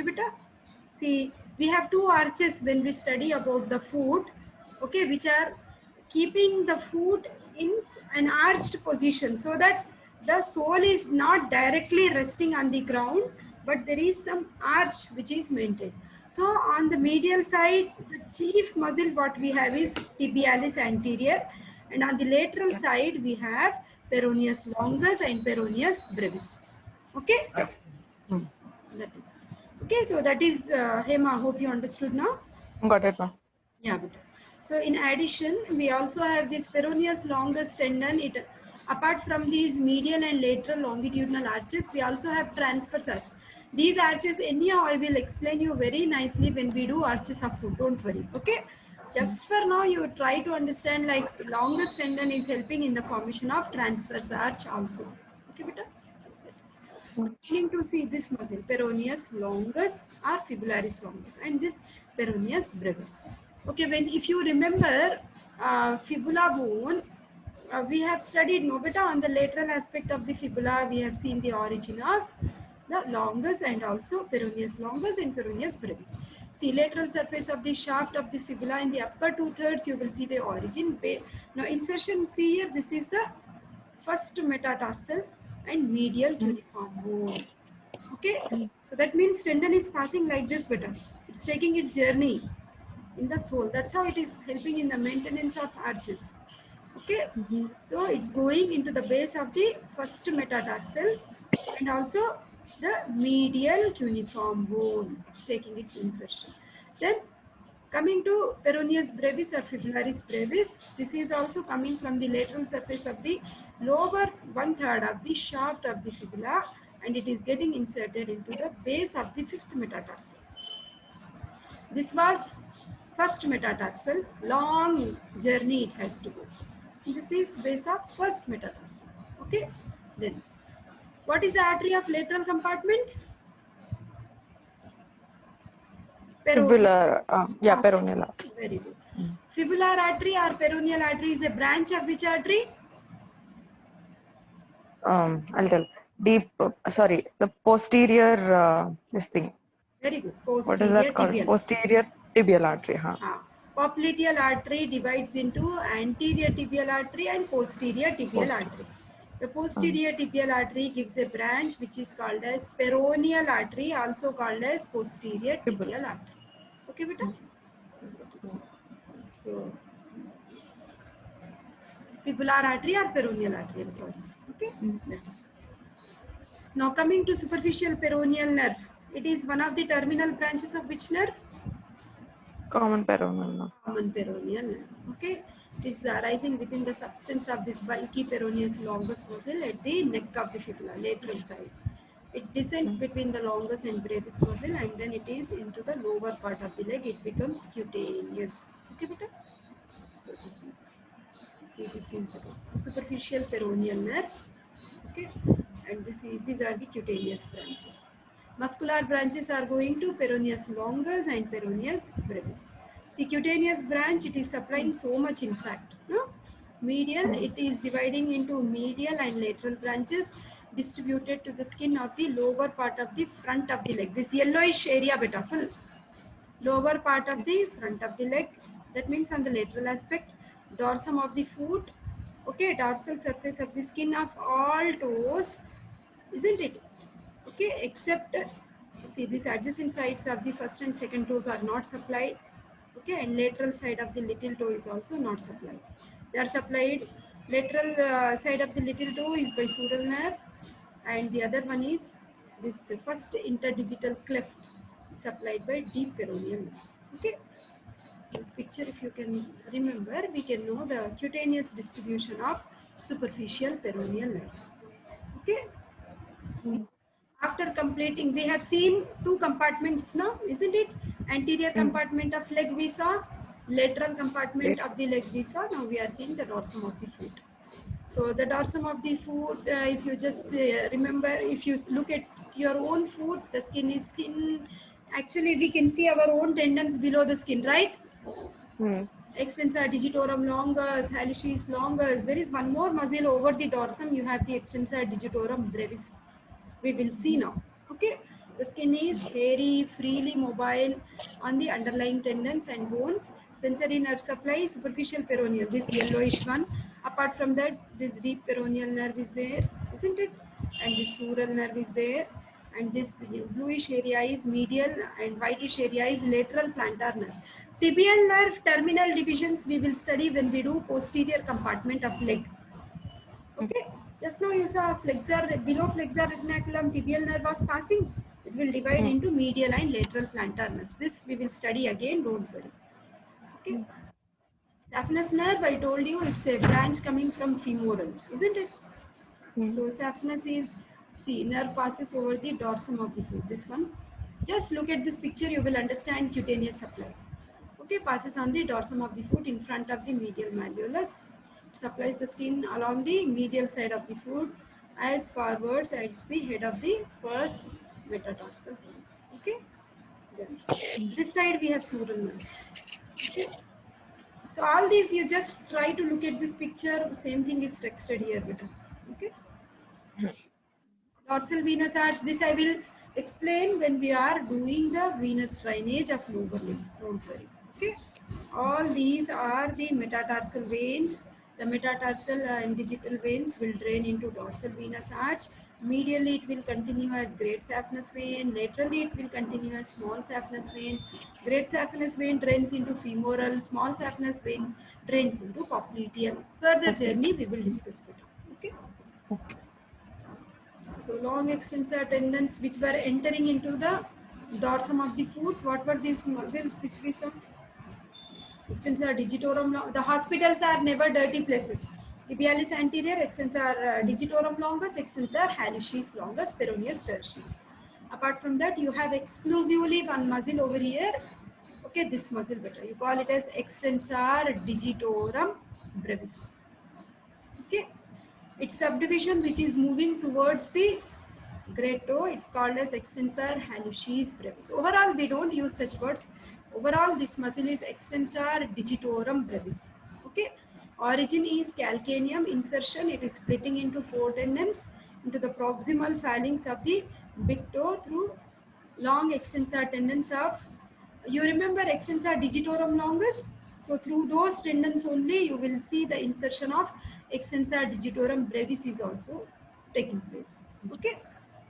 Okay, beta. See, we have two arches when we study about the foot, okay, which are keeping the foot in an arched position so that the sole is not directly resting on the ground, but there is some arch which is maintained. So on the medial side, the chief muscle what we have is tibialis anterior, and on the lateral side we have peroneus longus and peroneus brevis. Okay, that is okay. So that is Hema. Hope you understood now. Got it, ma'am. Yeah, but so in addition, we also have this peroneus longus tendon. It apart from these medial and lateral longitudinal arches, we also have transverse arch. These arches, anyhow, I will explain you very nicely when we do arches of foot. Don't worry. Okay. Just for now, you try to understand like longus tendon is helping in the formation of transverse arch also. Okay, beta. Beginning to see this muscle, peroneus longus or fibularis longus, and this peroneus brevis. Okay, when if you remember fibula bone, we have studied no beta on the lateral aspect of the fibula. We have seen the origin of the longus and also peroneus longus and peroneus brevis. See, lateral surface of the shaft of the fibula in the upper 2/3, you will see the origin. Now insertion, see here, this is the first metatarsal and medial cuneiform bone. Okay, so that means tendon is passing like this beta. It's taking its journey in the sole. That's how it is helping in the maintenance of arches. Okay, so it's going into the base of the first metatarsal and also the medial cuneiform bone. It's taking its insertion. Then coming to peroneus brevis or fibularis brevis, this is also coming from the lateral surface of the lower 1/3 of the shaft of the fibula, and it is getting inserted into the base of the fifth metatarsal. This was first metatarsal, long journey it has to go. This is base of first metatarsal. Okay, then what is the artery of lateral compartment? Fibular, yeah, peroneal. Very good. Fibular artery or peroneal artery is a branch of which artery? I'll tell. Deep, sorry, the posterior, this thing. Very good. What is that called? Tibial. Posterior tibial artery, huh? Popliteal artery divides into anterior tibial artery and posterior tibial artery. The posterior tibial artery gives a branch which is called as peroneal artery, also called as posterior tibial artery. Okay, beta? So, fibular artery or peroneal artery, I'm sorry. Okay? Now coming to superficial peroneal nerve. It is one of the terminal branches of which nerve? Common peroneal. Common peroneal nerve. Okay? It is arising within the substance of this bulky peroneus longus muscle at the neck of the fibula, lateral side. It descends between the longus and brevis muscle, and then it is into the lower part of the leg. It becomes cutaneous. Okay, beta? So this is, see, this is a superficial peroneal nerve. Okay, and these are the cutaneous branches. Muscular branches are going to peroneus longus and peroneus brevis. See, cutaneous branch, it is supplying so much, in fact. No? Medial, it is dividing into medial and lateral branches distributed to the skin of the lower part of the front of the leg. This yellowish area, beta, full lower part of the front of the leg. That means on the lateral aspect, dorsum of the foot. Okay, dorsal surface of the skin of all toes, isn't it? Okay, except see, these adjacent sides of the first and second toes are not supplied. Okay, and lateral side of the little toe is also not supplied. They are supplied. Lateral side of the little toe is by sural nerve, and the other one is this first interdigital cleft supplied by deep peroneal nerve. Okay. This picture, if you can remember, we can know the cutaneous distribution of superficial peroneal nerve. Okay. After completing, we have seen two compartments now, isn't it? Anterior compartment of leg we saw, lateral compartment of the leg we saw. Now we are seeing the dorsum of the foot. So the dorsum of the foot, if you just remember, if you look at your own foot, the skin is thin. Actually, we can see our own tendons below the skin, right? Extensor digitorum longus, hallucis longus. There is one more muscle over the dorsum. You have the extensor digitorum brevis. We will see now. Okay. The skin is hairy, freely mobile on the underlying tendons and bones. Sensory nerve supply, superficial peroneal, this yellowish one. Apart from that, this deep peroneal nerve is there, isn't it? And this sural nerve is there. And this bluish area is medial and whitish area is lateral plantar nerve. Tibial nerve terminal divisions we will study when we do posterior compartment of leg. Okay, just now you saw flexor, below flexor retinaculum tibial nerve was passing. It will divide into medial and lateral plantar nerves. This we will study again, don't worry. Okay. Saphenous nerve, I told you, it's a branch coming from femoral, isn't it? So saphenous is, see, nerve passes over the dorsum of the foot, this one. Just look at this picture, you will understand cutaneous supply. Okay, passes on the dorsum of the foot in front of the medial malleolus. It supplies the skin along the medial side of the foot as forwards as the head of the first metatarsal. Okay, then this side we have sural nerve. Okay, so all these you just try to look at this picture. Same thing is texted here, better. Okay. Dorsal venous arch, this I will explain when we are doing the venous drainage of lower limb. Don't worry. Okay. All these are the metatarsal veins. The metatarsal and digital veins will drain into dorsal venous arch. Medially it will continue as great saphenous vein. Laterally it will continue as small saphenous vein. Great saphenous vein drains into femoral. Small saphenous vein drains into popliteal. Further journey we will discuss better. Okay. Okay. So long extensor tendons which were entering into the dorsum of the foot. What were these muscles which we saw? Extensor digitorum. The hospitals are never dirty places. Tibialis anterior, extensor digitorum longus, extensor hallucis longus, peroneus tertius. Apart from that, you have exclusively one muscle over here. Okay, this muscle better. You call it as extensor digitorum brevis. Okay, its subdivision which is moving towards the great toe, it's called as extensor hallucis brevis. Overall, we don't use such words. Overall, this muscle is extensor digitorum brevis. Okay, origin is calcaneum insertion. It is splitting into 4 tendons into the proximal phalanx of the big toe through long extensor tendons of, you remember extensor digitorum longus? So through those tendons only you will see the insertion of extensor digitorum brevis is also taking place. Okay,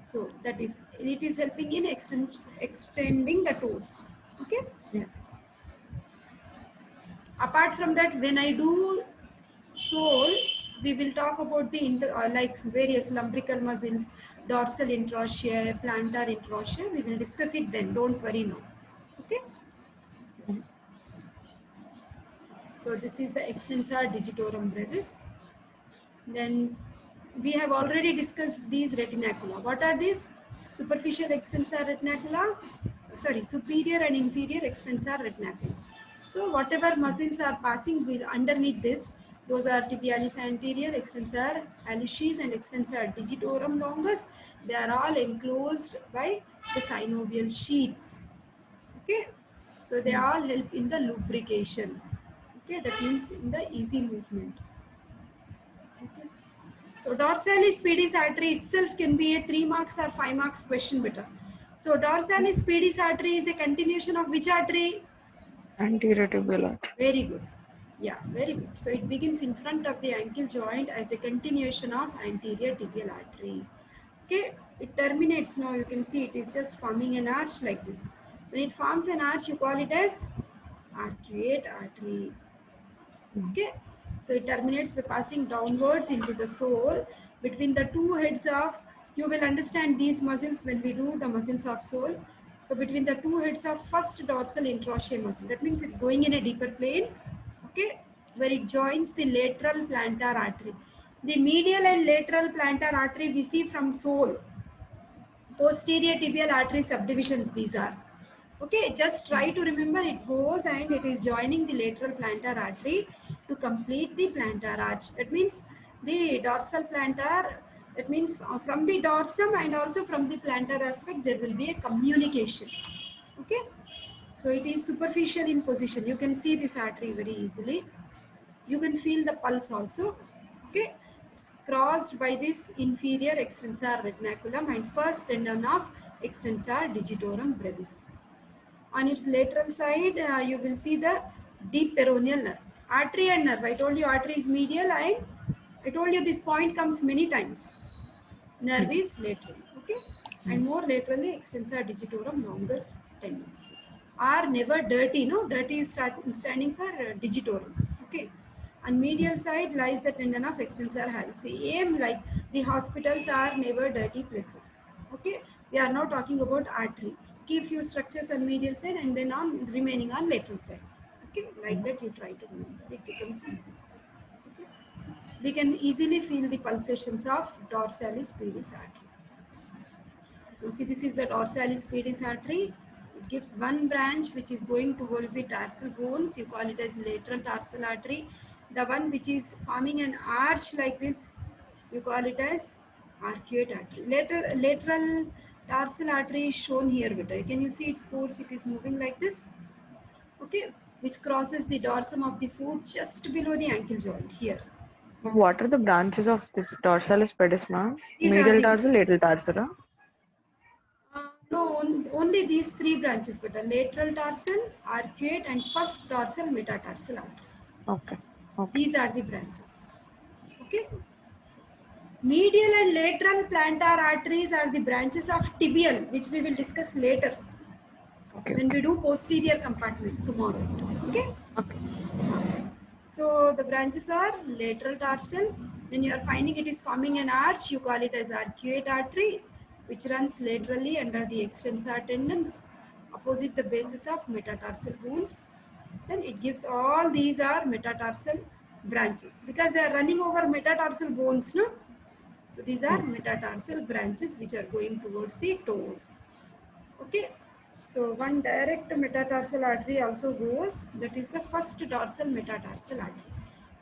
so that is, it is helping in extending the toes. Okay. Apart from that, when I do sole, we will talk about the like various lumbrical muscles, dorsal interossea, plantar interossea. We will discuss it then. Don't worry now. Okay. So this is the extensor digitorum brevis. Then we have already discussed these retinacula. What are these? Superficial extensor retinacula, sorry, superior and inferior extensor retinacula. So whatever muscles are passing underneath this, those are tibialis anterior, extensor hallucis and extensor digitorum longus. They are all enclosed by the synovial sheaths. Okay, so they all help in the lubrication. Okay, that means in the easy movement. Okay. So dorsalis pedis artery itself can be a 3 marks or 5 marks question better. So dorsalis pedis artery is a continuation of which artery? Anterior tibial artery. Very good. Yeah, very good. So it begins in front of the ankle joint as a continuation of anterior tibial artery. Okay, it terminates now. You can see it is just forming an arch like this. When it forms an arch, you call it as arcuate artery. Okay, so it terminates by passing downwards into the sole between the two heads of, you will understand these muscles when we do the muscles of sole. So between the two heads of first dorsal interossea muscle, that means it's going in a deeper plane. Okay, where it joins the lateral plantar artery. The medial and lateral plantar artery we see from sole. Posterior tibial artery subdivisions these are. Okay, just try to remember it goes and it is joining the lateral plantar artery to complete the plantar arch. That means the dorsal plantar, that means from the dorsum and also from the plantar aspect there will be a communication. Okay, so it is superficial in position. You can see this artery very easily. You can feel the pulse also. Okay, it's crossed by this inferior extensor retinaculum and first tendon of extensor digitorum brevis. On its lateral side, you will see the deep peroneal nerve. Artery and nerve. I told you artery is medial, and I told you this point comes many times. Nerve is lateral, okay? And more laterally, extensor digitorum longus tendons. Are never dirty, no? Dirty is standing for digitorum, okay? On medial side lies the tendon of extensor hallucis. Same like the hospitals are never dirty places, okay? We are now talking about artery. Keep few structures on medial side and then on remaining on lateral side, okay? Like that you try to remember. It becomes easy. Okay? We can easily feel the pulsations of dorsalis pedis artery. Now see, this is the dorsalis pedis artery. It gives one branch which is going towards the tarsal bones. You call it as lateral tarsal artery. The one which is forming an arch like this, you call it as arcuate artery. Lateral tarsal artery is shown here. Can you see its course? It is moving like this. Okay, which crosses the dorsum of the foot just below the ankle joint here. What are the branches of this dorsalis pedis, ma'am? These are Medial the tarsal, lateral tarsal. Huh? no, only these three branches, but a lateral tarsal, arcuate, and first dorsal metatarsal artery. Okay. Okay. These are the branches. Okay. Medial and lateral plantar arteries are the branches of tibial, which we will discuss later Okay. when we do posterior compartment tomorrow. Okay. Okay. So the branches are lateral tarsal. When you are finding it is forming an arch, you call it as arcuate artery, which runs laterally under the extensor tendons, opposite the bases of metatarsal bones. Then it gives all these are metatarsal branches because they are running over metatarsal bones, no? So these are metatarsal branches which are going towards the toes. Okay. So one direct metatarsal artery also goes, that is the first dorsal metatarsal artery,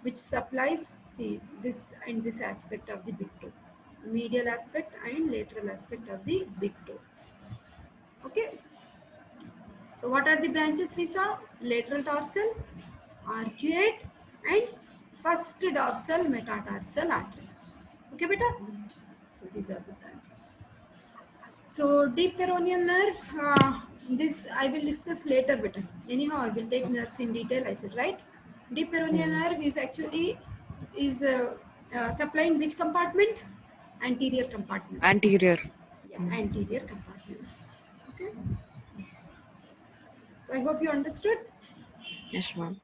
which supplies, see, this and this aspect of the big toe, medial aspect and lateral aspect of the big toe. Okay. So what are the branches we saw? Lateral tarsal, arcuate, and first dorsal metatarsal artery. Okay, beta? So these are the branches. So deep peroneal nerve, this I will discuss later, but anyhow I will take nerves in detail. I said, right? Deep peroneal nerve is actually supplying which compartment? Anterior compartment. Anterior. Yeah, anterior compartment. Okay. So I hope you understood. Yes, ma'am.